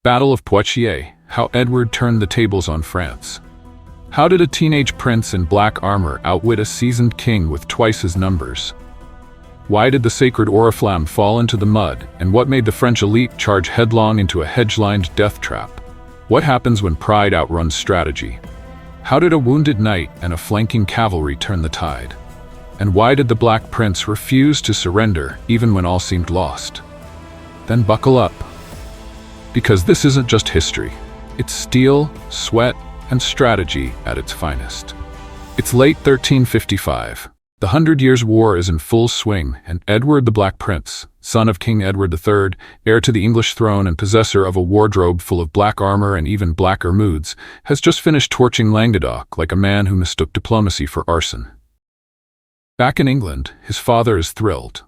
Battle of Poitiers, how Edward turned the tables on France. How did a teenage prince in black armor outwit a seasoned king with twice his numbers? Why did the sacred Oriflamme fall into the mud, and what made the French elite charge headlong into a hedge-lined death trap? What happens when pride outruns strategy? How did a wounded knight and a flanking cavalry turn the tide? And why did the Black Prince refuse to surrender even when all seemed lost? Then buckle up. Because this isn't just history. It's steel, sweat, and strategy at its finest. It's late 1355. The 100 Years' War is in full swing, and Edward the Black Prince, son of King Edward III, heir to the English throne and possessor of a wardrobe full of black armor and even blacker moods, has just finished torching Languedoc like a man who mistook diplomacy for arson. Back in England, his father is thrilled.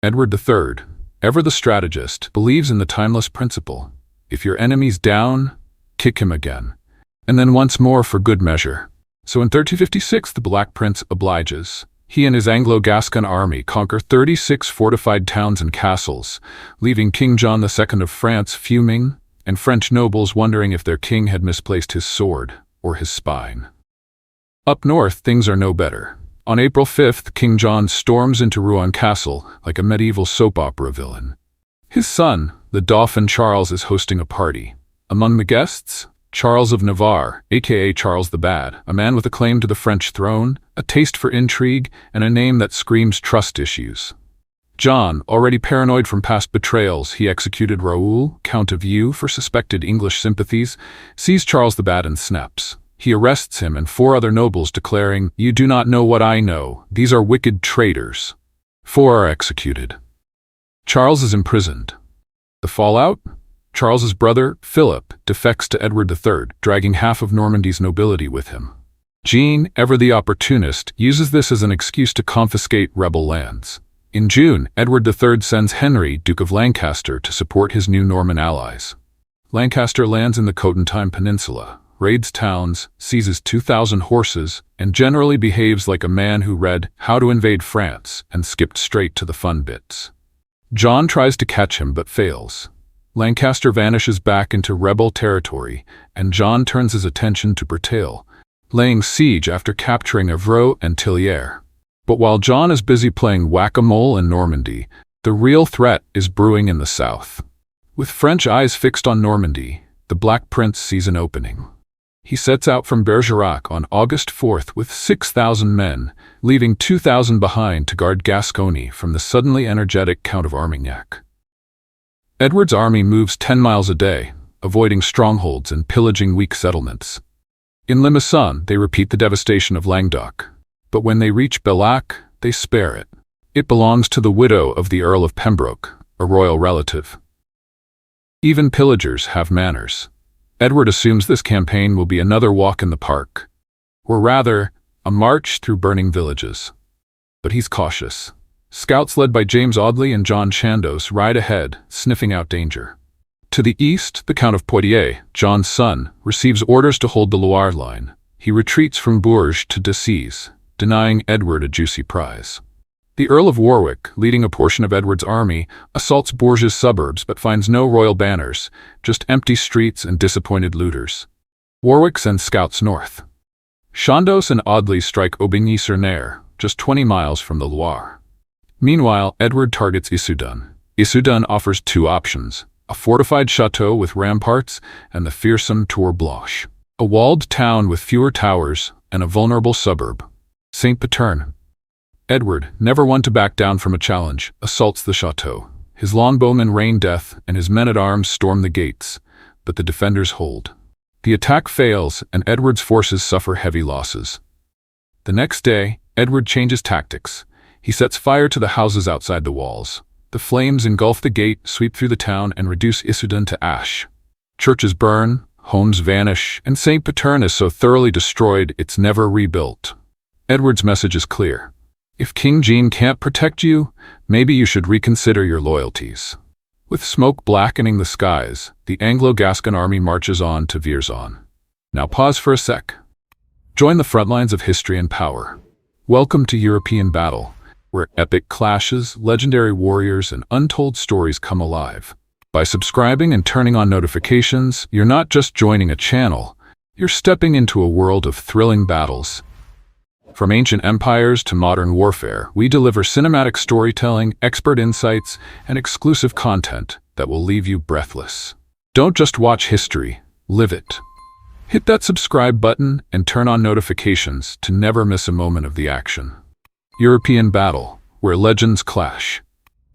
Edward III, ever the strategist, believes in the timeless principle: if your enemy's down, kick him again. And then once more for good measure. So in 1356 the Black Prince obliges. He and his Anglo-Gascon army conquer 36 fortified towns and castles, leaving King John II of France fuming, and French nobles wondering if their king had misplaced his sword or his spine. Up north, things are no better. On April 5th, King John storms into Rouen Castle like a medieval soap opera villain. His son, the Dauphin Charles, is hosting a party. Among the guests, Charles of Navarre, aka Charles the Bad, a man with a claim to the French throne, a taste for intrigue, and a name that screams trust issues. John, already paranoid from past betrayals he executed Raoul, Count of Eu, for suspected English sympathies, sees Charles the Bad and snaps. He arrests him and 4 other nobles, declaring, "You do not know what I know. These are wicked traitors." 4 are executed. Charles is imprisoned. The fallout? Charles's brother, Philip, defects to Edward III, dragging half of Normandy's nobility with him. Jean, ever the opportunist, uses this as an excuse to confiscate rebel lands. In June, Edward III sends Henry, Duke of Lancaster, to support his new Norman allies. Lancaster lands in the Cotentin Peninsula, raids towns, seizes 2,000 horses, and generally behaves like a man who read How to Invade France and skipped straight to the fun bits. John tries to catch him but fails. Lancaster vanishes back into rebel territory, and John turns his attention to Breteuil, laying siege after capturing Evreux and Tillières. But while John is busy playing whack-a-mole in Normandy, the real threat is brewing in the south. With French eyes fixed on Normandy, the Black Prince sees an opening. He sets out from Bergerac on August 4th with 6,000 men, leaving 2,000 behind to guard Gascony from the suddenly energetic Count of Armagnac. Edward's army moves 10 miles a day, avoiding strongholds and pillaging weak settlements. In Limousin, they repeat the devastation of Languedoc. But when they reach Bellac, they spare it. It belongs to the widow of the Earl of Pembroke, a royal relative. Even pillagers have manners. Edward assumes this campaign will be another walk in the park, or rather, a march through burning villages. But he's cautious. Scouts led by James Audley and John Chandos ride ahead, sniffing out danger. To the east, the Count of Poitiers, John's son, receives orders to hold the Loire line. He retreats from Bourges to Decize, denying Edward a juicy prize. The Earl of Warwick, leading a portion of Edward's army, assaults Bourges' suburbs but finds no royal banners, just empty streets and disappointed looters. Warwick sends scouts north. Chandos and Audley strike Aubigny-sur-Ner, just 20 miles from the Loire. Meanwhile, Edward targets Issoudun. Issoudun offers 2 options: a fortified chateau with ramparts and the fearsome Tour Blanche, a walled town with fewer towers and a vulnerable suburb, Saint-Paterne. Edward, never one to back down from a challenge, assaults the chateau. His longbowmen rain death and his men-at-arms storm the gates, but the defenders hold. The attack fails and Edward's forces suffer heavy losses. The next day, Edward changes tactics. He sets fire to the houses outside the walls. The flames engulf the gate, sweep through the town, and reduce Issoudun to ash. Churches burn, homes vanish, and Saint-Paterne is so thoroughly destroyed it's never rebuilt. Edward's message is clear. If King Jean can't protect you, maybe you should reconsider your loyalties. With smoke blackening the skies, the Anglo-Gascon army marches on to Vierzon. Now pause for a sec. Join the front lines of history and power. Welcome to European battle, where epic clashes, legendary warriors, and untold stories come alive. By subscribing and turning on notifications, you're not just joining a channel, you're stepping into a world of thrilling battles. From ancient empires to modern warfare, we deliver cinematic storytelling, expert insights, and exclusive content that will leave you breathless. Don't just watch history, live it. Hit that subscribe button and turn on notifications to never miss a moment of the action. European battle, where legends clash.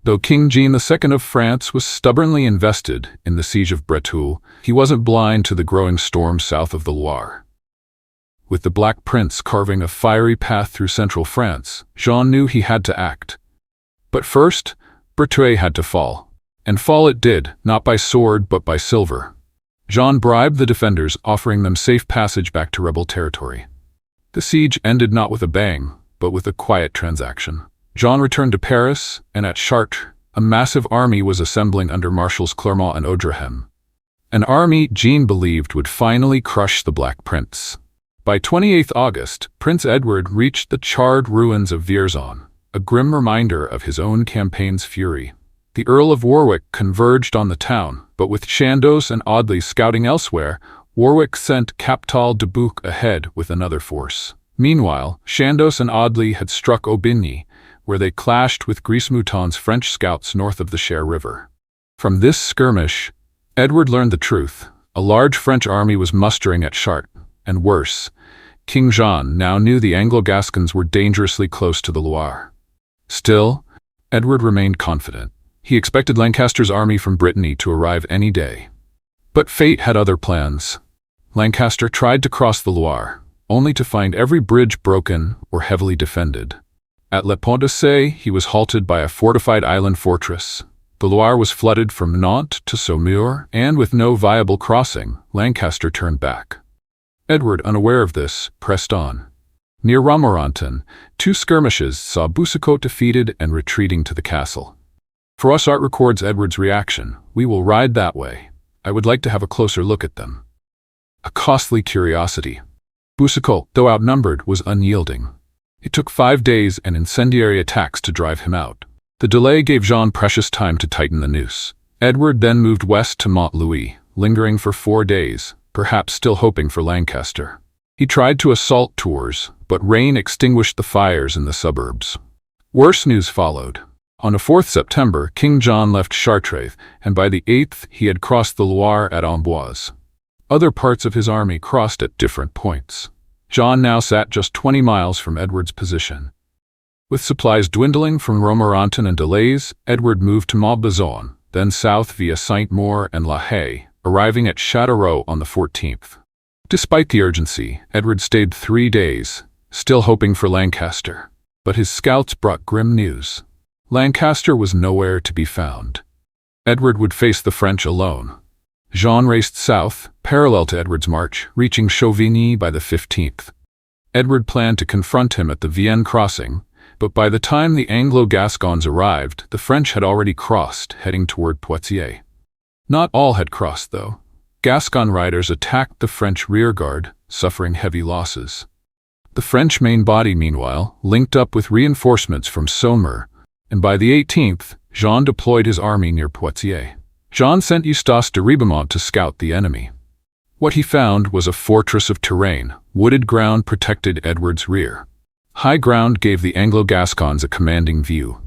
Though King Jean II of France was stubbornly invested in the siege of Bretoul, he wasn't blind to the growing storm south of the Loire. With the Black Prince carving a fiery path through central France, Jean knew he had to act. But first, Bretoul had to fall. And fall it did, not by sword but by silver. Jean bribed the defenders, offering them safe passage back to rebel territory. The siege ended not with a bang, but with a quiet transaction. Jean returned to Paris, and at Chartres, a massive army was assembling under Marshals Clermont and Outruns. An army Jean believed would finally crush the Black Prince. By 28 August, Prince Edward reached the charred ruins of Vierzon, a grim reminder of his own campaign's fury. The Earl of Warwick converged on the town, but with Chandos and Audley scouting elsewhere, Warwick sent Captal de Buch ahead with another force. Meanwhile, Chandos and Audley had struck Aubigny, where they clashed with Grismouton's French scouts north of the Cher River. From this skirmish, Edward learned the truth. A large French army was mustering at Chartres, and worse, King Jean now knew the Anglo-Gascons were dangerously close to the Loire. Still, Edward remained confident. He expected Lancaster's army from Brittany to arrive any day. But fate had other plans. Lancaster tried to cross the Loire, only to find every bridge broken or heavily defended. At Le Pont de Sey, he was halted by a fortified island fortress. The Loire was flooded from Nantes to Saumur, and with no viable crossing, Lancaster turned back. Edward, unaware of this, pressed on. Near Romorantin, 2 skirmishes saw Boucicaut defeated and retreating to the castle. Froissart records Edward's reaction. "We will ride that way. I would like to have a closer look at them." A costly curiosity. Boucicaut, though outnumbered, was unyielding. It took 5 days and incendiary attacks to drive him out. The delay gave Jean precious time to tighten the noose. Edward then moved west to Mont-Louis, lingering for 4 days, perhaps still hoping for Lancaster. He tried to assault Tours, but rain extinguished the fires in the suburbs. Worse news followed. On the 4th September, King John left Chartres, and by the 8th he had crossed the Loire at Amboise. Other parts of his army crossed at different points. Jean now sat just 20 miles from Edward's position. With supplies dwindling from Romorantin and delays, Edward moved to Montbazon, then south via Saint-Maur and La Haye, arriving at Châteauroux on the 14th. Despite the urgency, Edward stayed 3 days, still hoping for Lancaster. But his scouts brought grim news. Lancaster was nowhere to be found. Edward would face the French alone. Jean raced south, parallel to Edward's march, reaching Chauvigny by the 15th. Edward planned to confront him at the Vienne crossing, but by the time the Anglo-Gascons arrived, the French had already crossed, heading toward Poitiers. Not all had crossed, though. Gascon riders attacked the French rearguard, suffering heavy losses. The French main body, meanwhile, linked up with reinforcements from Saumur, and by the 18th, Jean deployed his army near Poitiers. Jean sent Eustace de Ribemont to scout the enemy. What he found was a fortress of terrain. Wooded ground protected Edward's rear. High ground gave the Anglo-Gascons a commanding view.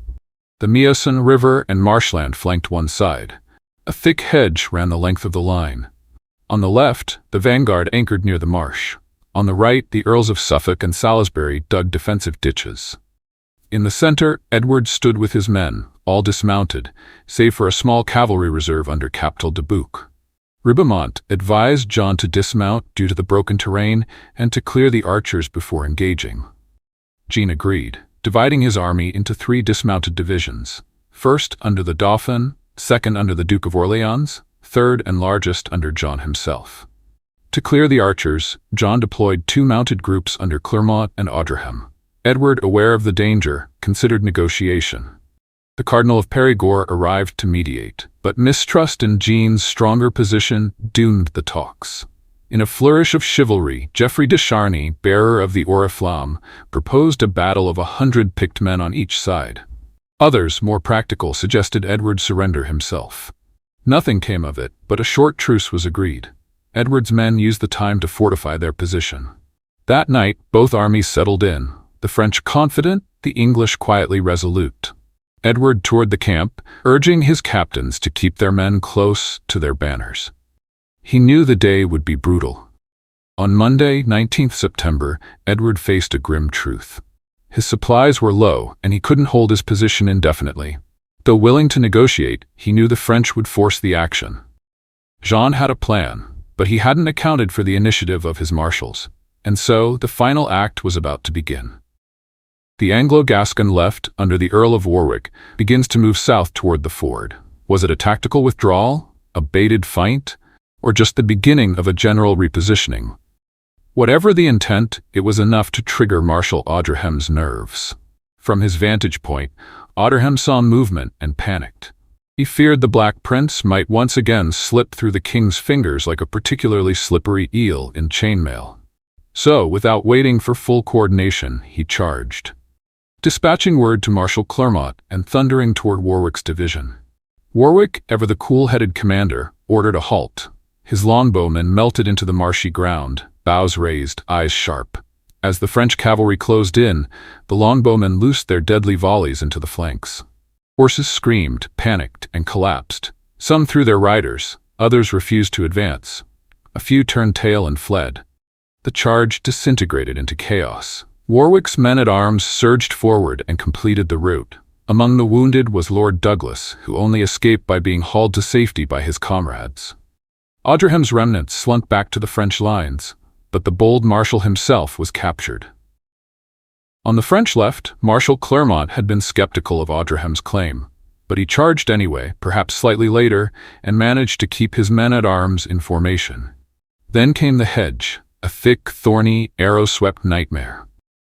The Meusson River and marshland flanked one side. A thick hedge ran the length of the line. On the left, the vanguard anchored near the marsh. On the right, the Earls of Suffolk and Salisbury dug defensive ditches. In the center, Edward stood with his men, all dismounted, save for a small cavalry reserve under Captal de Buch. Ribemont advised Jean to dismount due to the broken terrain and to clear the archers before engaging. Jean agreed, dividing his army into 3 dismounted divisions, first under the Dauphin, second under the Duke of Orleans, third and largest under Jean himself. To clear the archers, Jean deployed 2 mounted groups under Clermont and Outruns. Edward, aware of the danger, considered negotiation. The Cardinal of Périgord arrived to mediate, but mistrust in Jean's stronger position doomed the talks. In a flourish of chivalry, Geoffrey de Charny, bearer of the Oriflamme, proposed a battle of 100 picked men on each side. Others, more practical, suggested Edward surrender himself. Nothing came of it, but a short truce was agreed. Edward's men used the time to fortify their position. That night, both armies settled in, the French confident, the English quietly resolute. Edward toured the camp, urging his captains to keep their men close to their banners. He knew the day would be brutal. On Monday, 19th September, Edward faced a grim truth. His supplies were low, and he couldn't hold his position indefinitely. Though willing to negotiate, he knew the French would force the action. Jean had a plan, but he hadn't accounted for the initiative of his marshals, and so the final act was about to begin. The Anglo-Gascon left, under the Earl of Warwick, begins to move south toward the ford. Was it a tactical withdrawal, a baited feint, or just the beginning of a general repositioning? Whatever the intent, it was enough to trigger Marshal Outram's nerves. From his vantage point, Outram saw movement and panicked. He feared the Black Prince might once again slip through the king's fingers like a particularly slippery eel in chainmail. So, without waiting for full coordination, he charged, dispatching word to Marshal Clermont and thundering toward Warwick's division. Warwick, ever the cool-headed commander, ordered a halt. His longbowmen melted into the marshy ground, bows raised, eyes sharp. As the French cavalry closed in, the longbowmen loosed their deadly volleys into the flanks. Horses screamed, panicked, and collapsed. Some threw their riders, others refused to advance. A few turned tail and fled. The charge disintegrated into chaos. Warwick's men-at-arms surged forward and completed the rout. Among the wounded was Lord Douglas, who only escaped by being hauled to safety by his comrades. Outram's remnants slunk back to the French lines, but the bold Marshal himself was captured. On the French left, Marshal Clermont had been skeptical of Outram's claim, but he charged anyway, perhaps slightly later, and managed to keep his men-at-arms in formation. Then came the hedge, a thick, thorny, arrow-swept nightmare.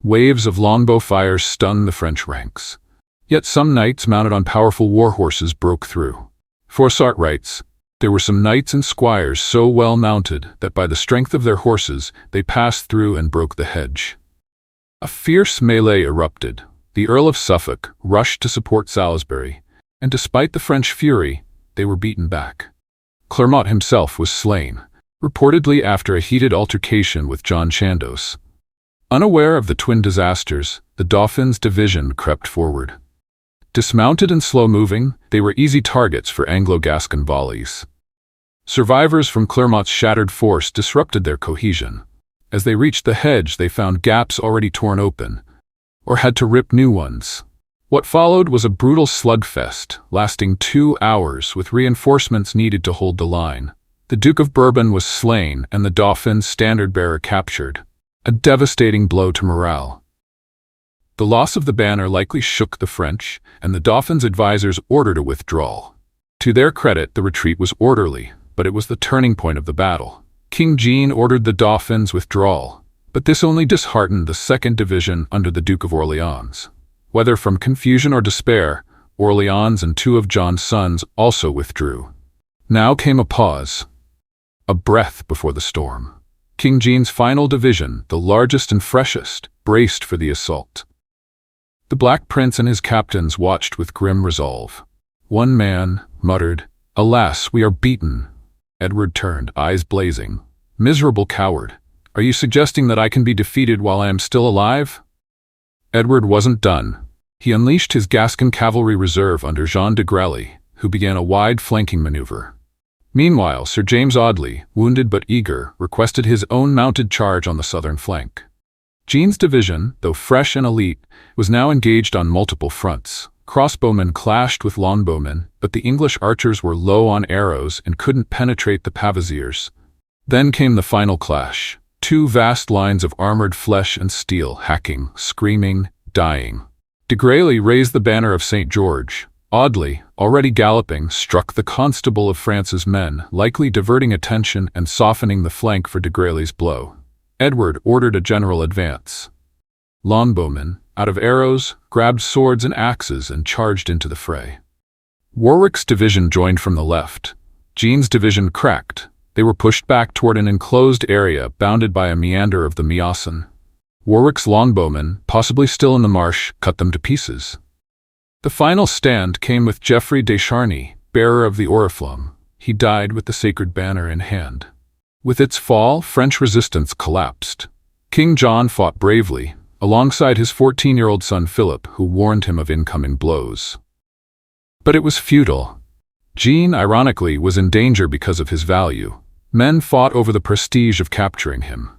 Waves of longbow fire stung the French ranks. Yet some knights mounted on powerful war horses broke through. Froissart writes, "There were some knights and squires so well mounted that by the strength of their horses they passed through and broke the hedge." A fierce melee erupted. The Earl of Suffolk rushed to support Salisbury, and despite the French fury, they were beaten back. Clermont himself was slain, reportedly after a heated altercation with John Chandos. Unaware of the twin disasters, the Dauphin's division crept forward. Dismounted and slow-moving, they were easy targets for Anglo-Gascon volleys. Survivors from Clermont's shattered force disrupted their cohesion. As they reached the hedge, they found gaps already torn open, or had to rip new ones. What followed was a brutal slugfest, lasting 2 hours with reinforcements needed to hold the line. The Duke of Bourbon was slain and the Dauphin's standard-bearer captured, a devastating blow to morale. The loss of the banner likely shook the French, and the Dauphin's advisors ordered a withdrawal. To their credit, the retreat was orderly, but it was the turning point of the battle. King Jean ordered the Dauphin's withdrawal, but this only disheartened the 2nd Division under the Duke of Orleans. Whether from confusion or despair, Orleans and 2 of John's sons also withdrew. Now came a pause, a breath before the storm. King Jean's final division, the largest and freshest, braced for the assault. The Black Prince and his captains watched with grim resolve. One man muttered, "Alas, we are beaten." Edward turned, eyes blazing. "Miserable coward, are you suggesting that I can be defeated while I am still alive?" Edward wasn't done. He unleashed his Gascon cavalry reserve under Jean de Grelly, who began a wide flanking maneuver. Meanwhile, Sir James Audley, wounded but eager, requested his own mounted charge on the southern flank. Jean's division, though fresh and elite, was now engaged on multiple fronts. Crossbowmen clashed with longbowmen, but the English archers were low on arrows and couldn't penetrate the pavesiers. Then came the final clash. 2 vast lines of armored flesh and steel, hacking, screaming, dying. De Grelly raised the banner of St. George. Audley, already galloping, struck the constable of France's men, likely diverting attention and softening the flank for de Grelly's blow. Edward ordered a general advance. Longbowmen, out of arrows, grabbed swords and axes and charged into the fray. Warwick's division joined from the left. Jean's division cracked. They were pushed back toward an enclosed area bounded by a meander of the Measin. Warwick's longbowmen, possibly still in the marsh, cut them to pieces. The final stand came with Geoffrey de Charny, bearer of the Oriflamme. he died with the sacred banner in hand. With its fall, French resistance collapsed. King John fought bravely, alongside his 14-year-old son Philip, who warned him of incoming blows. But it was futile. Jean, ironically, was in danger because of his value. Men fought over the prestige of capturing him.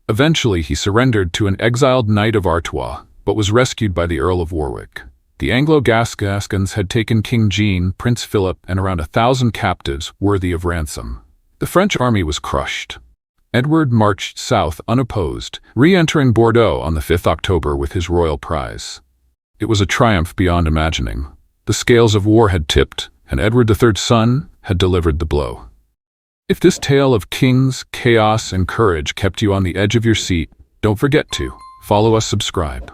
Eventually, he surrendered to an exiled knight of Artois, but was rescued by the Earl of Warwick. The Anglo-Gascons had taken King Jean, Prince Philip, and around 1,000 captives worthy of ransom. The French army was crushed. Edward marched south unopposed, re-entering Bordeaux on the 5th October with his royal prize. It was a triumph beyond imagining. The scales of war had tipped, and Edward III's son had delivered the blow. If this tale of kings, chaos, and courage kept you on the edge of your seat, don't forget to follow us, subscribe.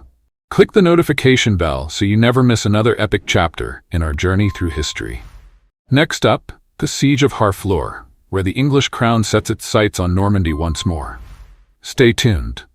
Click the notification bell so you never miss another epic chapter in our journey through history. Next up, the Siege of Harfleur, where the English crown sets its sights on Normandy once more. Stay tuned.